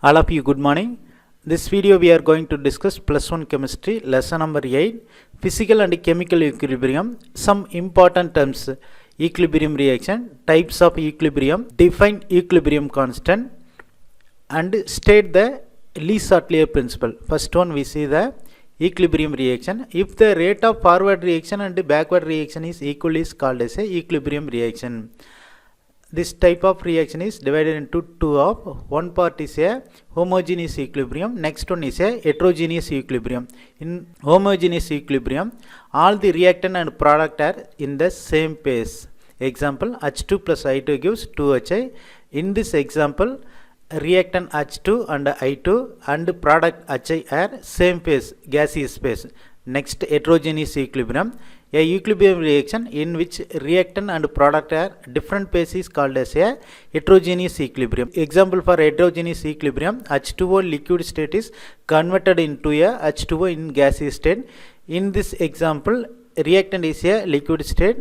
All of you, good morning. This video we are going to discuss plus 1 chemistry lesson number 8 physical and chemical equilibrium, some important terms, equilibrium reaction, types of equilibrium, define equilibrium constant and state the Le-Chatelier principle. First one we see the equilibrium reaction. If the rate of forward reaction and backward reaction is equal is called as a equilibrium reaction. This type of reaction is divided into two of. One part is a homogeneous equilibrium, next one is a heterogeneous equilibrium. In homogeneous equilibrium, all the reactant and product are in the same phase. Example, H2 plus I2 gives 2HI. In this example, reactant H2 and I2 and product HI are same phase, gaseous phase. Next, heterogeneous equilibrium. A equilibrium reaction in which reactant and product are different phase is called as a heterogeneous equilibrium. Example for heterogeneous equilibrium, H2O liquid state is converted into a H2O in gaseous state. In this example, reactant is a liquid state,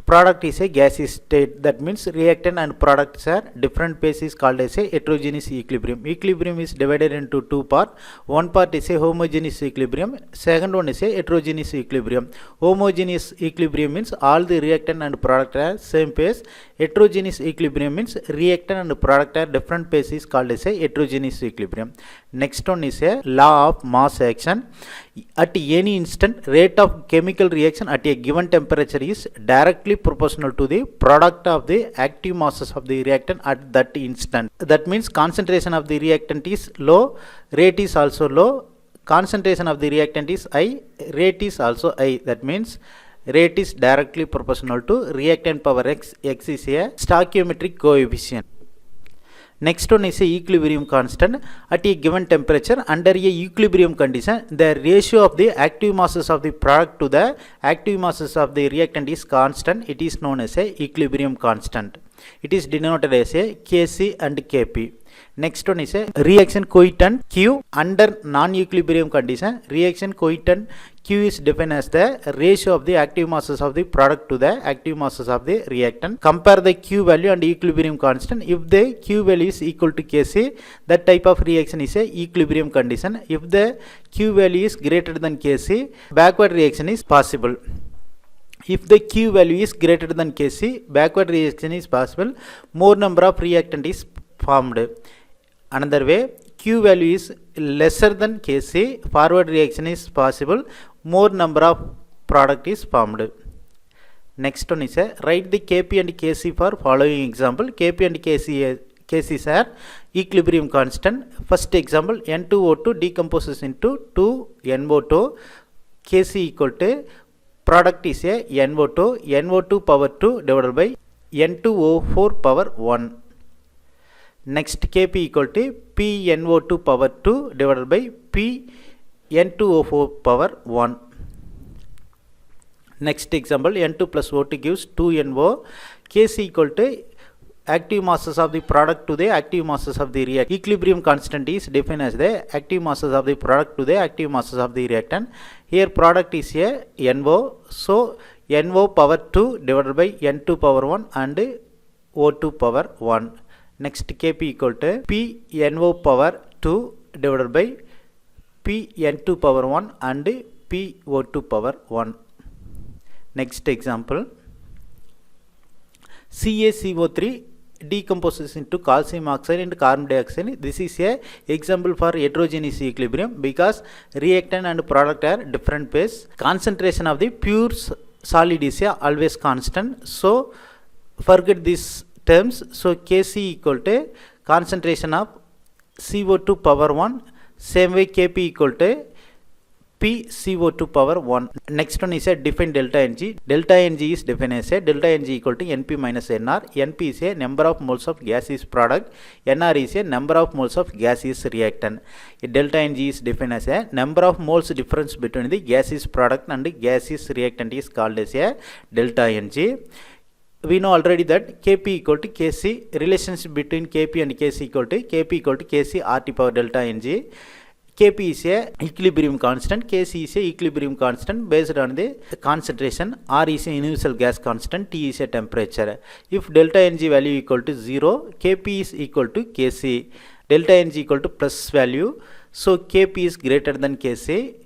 product is a gaseous state. That means reactant and products are different phase is called as a heterogeneous equilibrium. Equilibrium is divided into two parts. One part is a homogeneous equilibrium, second one is a heterogeneous equilibrium. Homogeneous equilibrium means all the reactant and product are same phase. Heterogeneous equilibrium means reactant and product are different phase is called as a heterogeneous equilibrium. Next one is a law of mass action. At any instant, rate of chemical reaction at a given temperature is directly proportional to the product of the active masses of the reactant at that instant. That means concentration of the reactant is low, rate is also low. Concentration of the reactant is high, rate is also high. That means rate is directly proportional to reactant power x. X is a stoichiometric coefficient. Next one is a equilibrium constant. At a given temperature under a equilibrium condition, the ratio of the active masses of the product to the active masses of the reactant is constant. It is known as a equilibrium constant. It is denoted as a Kc and Kp. Next one is a reaction coefficient Q under non-equilibrium condition. Reaction coefficient Q is defined as the ratio of the active masses of the product to the active masses of the reactant. Compare the Q value and equilibrium constant. If the Q value is equal to Kc, that type of reaction is a equilibrium condition. If the Q value is greater than Kc, backward reaction is possible. If the Q value is greater than Kc, backward reaction is possible. More number of reactant is formed. Another way, Q value is lesser than Kc, forward reaction is possible. More number of product is formed. Next one is a write the Kp and Kc for following example. Kp and Kc's are equilibrium constant. First example, N2O2 decomposes into 2NO2. Kc equal to product is a NO2, NO2 power 2 divided by N2O4 power 1. Next, Kp equal to PNO2 power 2 divided by PN2O4 power 1. Next example, N2 plus O2 gives 2NO. Kc equal to active masses of the product to the active masses of the reactant. Equilibrium constant is defined as the active masses of the product to the active masses of the reactant. Here product is a NO. So NO power 2 divided by N2 power 1 and O2 power 1. Next, Kp equal to PNO power 2 divided by PN2 power 1 and PO2 power 1. Next example, CaCO3 decomposes into calcium oxide and carbon dioxide. This is a example for heterogeneous equilibrium because reactant and product are different phase. Concentration of the pure solid is always constant. So forget this terms. So Kc equal to concentration of CO2 power 1. Same way Kp equal to PCO2 power 1. Next one is a define delta Ng. Delta Ng is defined as a delta Ng equal to Np minus Nr. Np is a number of moles of gaseous product. Nr is a number of moles of gaseous reactant. Delta Ng is defined as a number of moles difference between the gaseous product and the gaseous reactant is called as a delta Ng. We know already that Kp equal to Kc, relationship between Kp and Kc equal to Kc RT power delta Ng. Kp is a equilibrium constant, Kc is a equilibrium constant based on the concentration, R is a universal gas constant, T is a temperature. If delta Ng value equal to 0, Kp is equal to Kc. delta n is equal to plus value, so Kp is greater than Kc.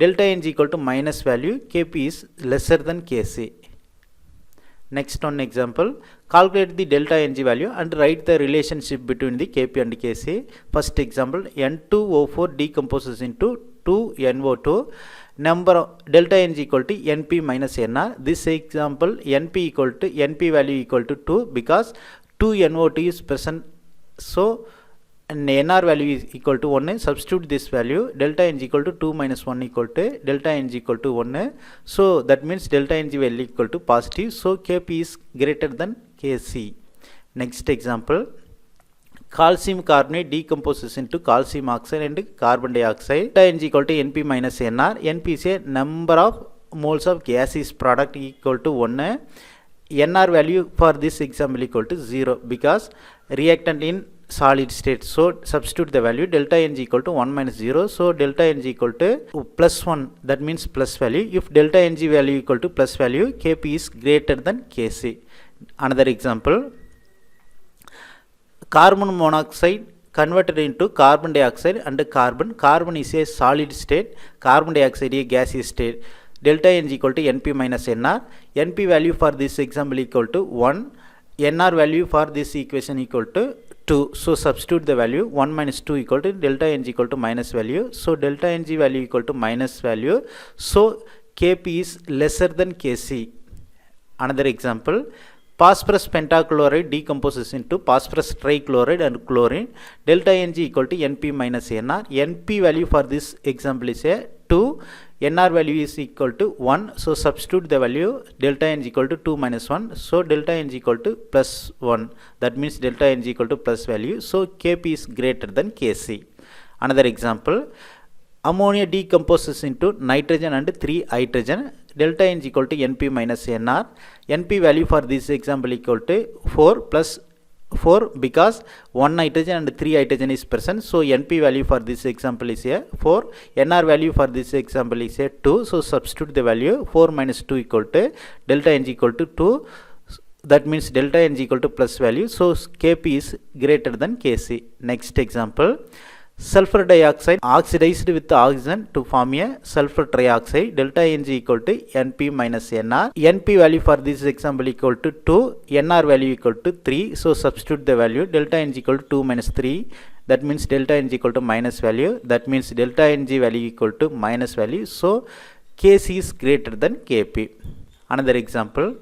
Delta n is equal to minus value, Kp is lesser than Kc. Next one example, calculate the delta Ng value and write the relationship between the Kp and Kc. First example, N2O4 decomposes into 2NO2. Number of delta N is equal to Np minus Nr. This example, Np value equal to 2 because 2NO2 is present. So and Nr value is equal to 1. Substitute this value. Delta N is equal to 2 minus 1 equal to delta N is equal to 1. So that means delta N value equal to positive. So Kp is greater than Kc. Next example, calcium carbonate decomposes into calcium oxide and carbon dioxide. Delta N is equal to Np minus Nr. Np is a number of moles of gaseous product equal to 1. Nr value for this example equal to 0 because reactant in solid state. So substitute the value. Delta N is equal to 1 minus 0. So delta N is equal to plus 1. That means plus value. If delta N value equal to plus value, Kp is greater than Kc. Another example, carbon monoxide converted into carbon dioxide and carbon. Carbon is a solid state. Carbon dioxide is a gaseous state. Delta N is equal to Np minus Nr. Np value for this example equal to 1. Nr value for this equation equal to 2. So substitute the value. 1 minus 2 equal to delta N equal to minus value. So delta N value equal to minus value. So Kp is lesser than Kc. Another example, phosphorus pentachloride decomposes into phosphorus trichloride and chlorine. Delta N equal to Np minus Nr. Np value for this example is a 2. Nr value is equal to 1. So substitute the value. Delta N is equal to 2 minus 1. So delta N is equal to plus 1. That means delta N is equal to plus value. So Kp is greater than Kc. Another example, ammonia decomposes into nitrogen and 3 hydrogen. Delta N is equal to Np minus Nr. Np value for this example equal to 4 plus 4 because 1 nitrogen and 3 hydrogen is present. So Np value for this example is a 4. Nr value for this example is a 2. So substitute the value. 4 minus 2 equal to delta N equal to 2. That means delta N equal to plus value. So Kp is greater than Kc. Next example, sulfur dioxide oxidized with oxygen to form a sulfur trioxide. Delta N equal to Np minus Nr. Np value for this example equal to 2. Nr value equal to 3. So substitute the value. Delta N equal to 2 minus 3. That means delta N equal to minus value. That means delta N value equal to minus value. So Kc is greater than Kp. Another example,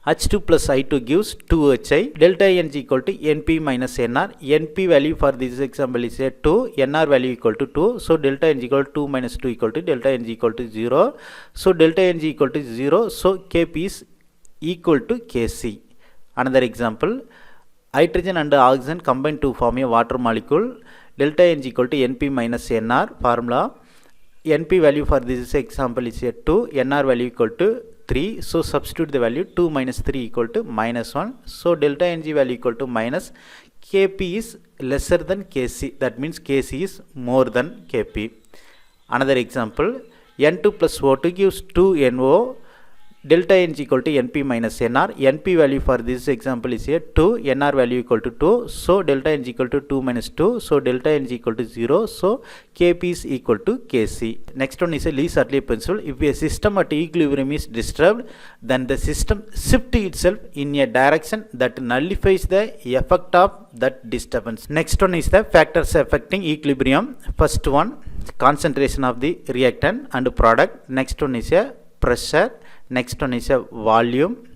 H2 plus I2 gives 2HI. Delta N is equal to Np minus Nr. Np value for this example is a 2. Nr value equal to 2. So delta N is equal to 2 minus 2 equal to delta N is equal to 0. So delta N is equal to 0. So Kp is equal to Kc. Another example, hydrogen and oxygen combine to form a water molecule. Delta N is equal to Np minus Nr. Formula. Np value for this example is a 2. Nr value equal to 3. So substitute the value. 2 minus 3 equal to minus 1. So delta N value equal to minus. Kp is lesser than Kc. That means Kc is more than Kp. Another example, N2 plus O2 gives 2NO. Delta N is equal to Np minus Nr. Np value for this example is here 2. Nr value equal to 2. So delta N is equal to 2 minus 2. So delta N is equal to 0. So Kp is equal to Kc. Next one is a Lee-Hartley principle. If a system at equilibrium is disturbed, then the system shifts itself in a direction that nullifies the effect of that disturbance. Next one is the factors affecting equilibrium. First one, concentration of the reactant and product. Next one is a pressure. Next one is a volume.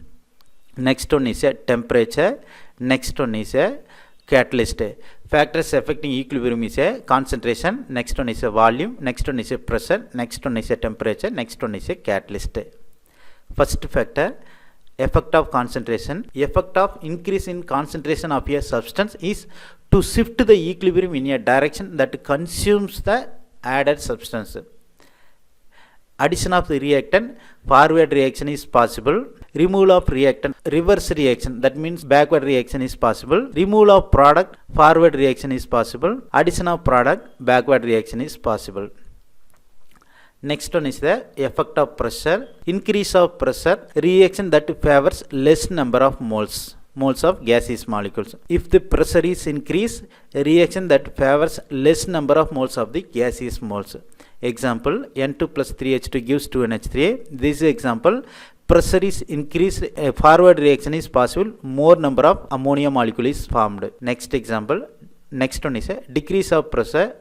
Next one is a temperature. Next one is a catalyst. Factors affecting equilibrium is a concentration. Next one is a volume. Next one is a pressure. Next one is a temperature. Next one is a catalyst. First factor, effect of concentration. Effect of increase in concentration of a substance is to shift the equilibrium in a direction that consumes the added substance. Addition of the reactant, forward reaction is possible. Removal of reactant, reverse reaction, that means backward reaction is possible. Removal of product, forward reaction is possible. Addition of product, backward reaction is possible. Next one is the effect of pressure. Increase of pressure, reaction that favors less number of moles. moles of gaseous molecules. If the pressure is increased, a reaction that favors less number of moles of the gaseous moles. Example, N2 plus 3H2 gives 2NH3. This example, pressure is increased, a forward reaction is possible, more number of ammonia molecule is formed. Next example, next one is a decrease of pressure,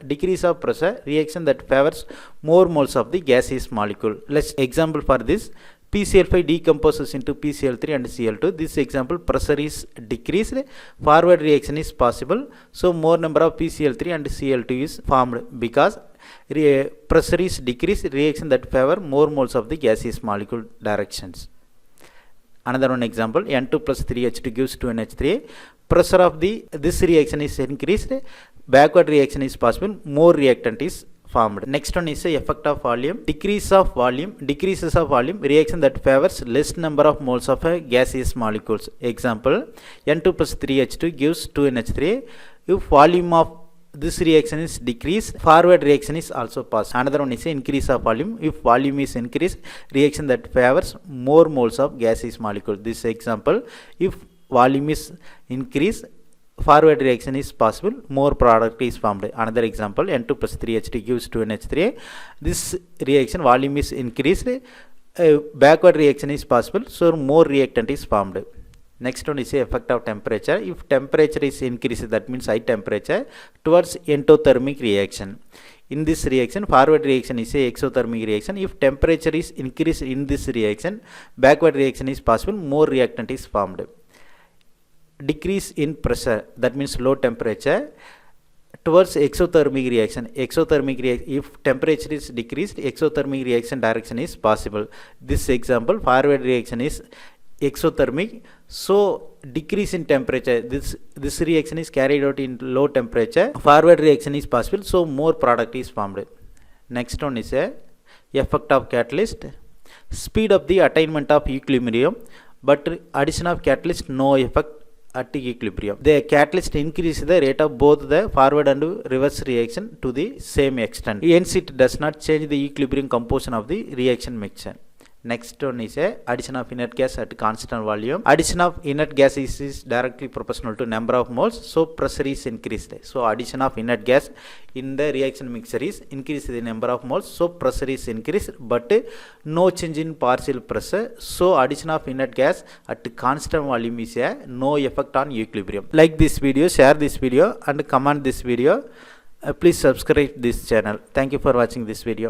reaction that favors more moles of the gaseous molecule. Let's example for this. PCl5 decomposes into PCl3 and Cl2. This example, pressure is decreased, forward reaction is possible, so more number of PCl3 and Cl2 is formed because pressure is decreased, reaction that favor more moles of the gaseous molecule directions. Another one example, N2 plus 3H2 gives 2NH3. Pressure of this reaction is increased, backward reaction is possible, more reactant is formed. Next one is the effect of volume. Decreases of volume, reaction that favors less number of moles of gaseous molecules. Example, N2 plus 3H2 gives 2NH3. If volume of this reaction is decreased, forward reaction is also possible. Another one is increase of volume. If volume is increased, reaction that favors more moles of gaseous molecule. This example, if volume is increased, forward reaction is possible, more product is formed. Another example, N2 plus 3H2 gives 2NH3. This reaction volume is increased, backward reaction is possible, so more reactant is formed. Next one is the effect of temperature. If temperature is increased, that means high temperature, towards endothermic reaction. In this reaction, forward reaction is a exothermic reaction. If temperature is increased in this reaction, backward reaction is possible, more reactant is formed. Decrease in pressure, that means low temperature, towards exothermic reaction. If temperature is decreased, exothermic reaction direction is possible. This example, forward reaction is exothermic, so decrease in temperature, this reaction is carried out in low temperature, forward reaction is possible, so more product is formed. Next one is a effect of catalyst. Speed up the attainment of equilibrium, but addition of catalyst no effect at equilibrium. The catalyst increases the rate of both the forward and reverse reaction to the same extent. Hence, it does not change the equilibrium composition of the reaction mixture. Next one is a addition of inert gas at constant volume. Addition of inert gas is directly proportional to number of moles, so pressure is increased. So addition of inert gas in the reaction mixture is increase the number of moles, so pressure is increased, but no change in partial pressure. So addition of inert gas at constant volume is a no effect on equilibrium. Like this video, share this video and comment this video. Please subscribe this channel. Thank you for watching this video.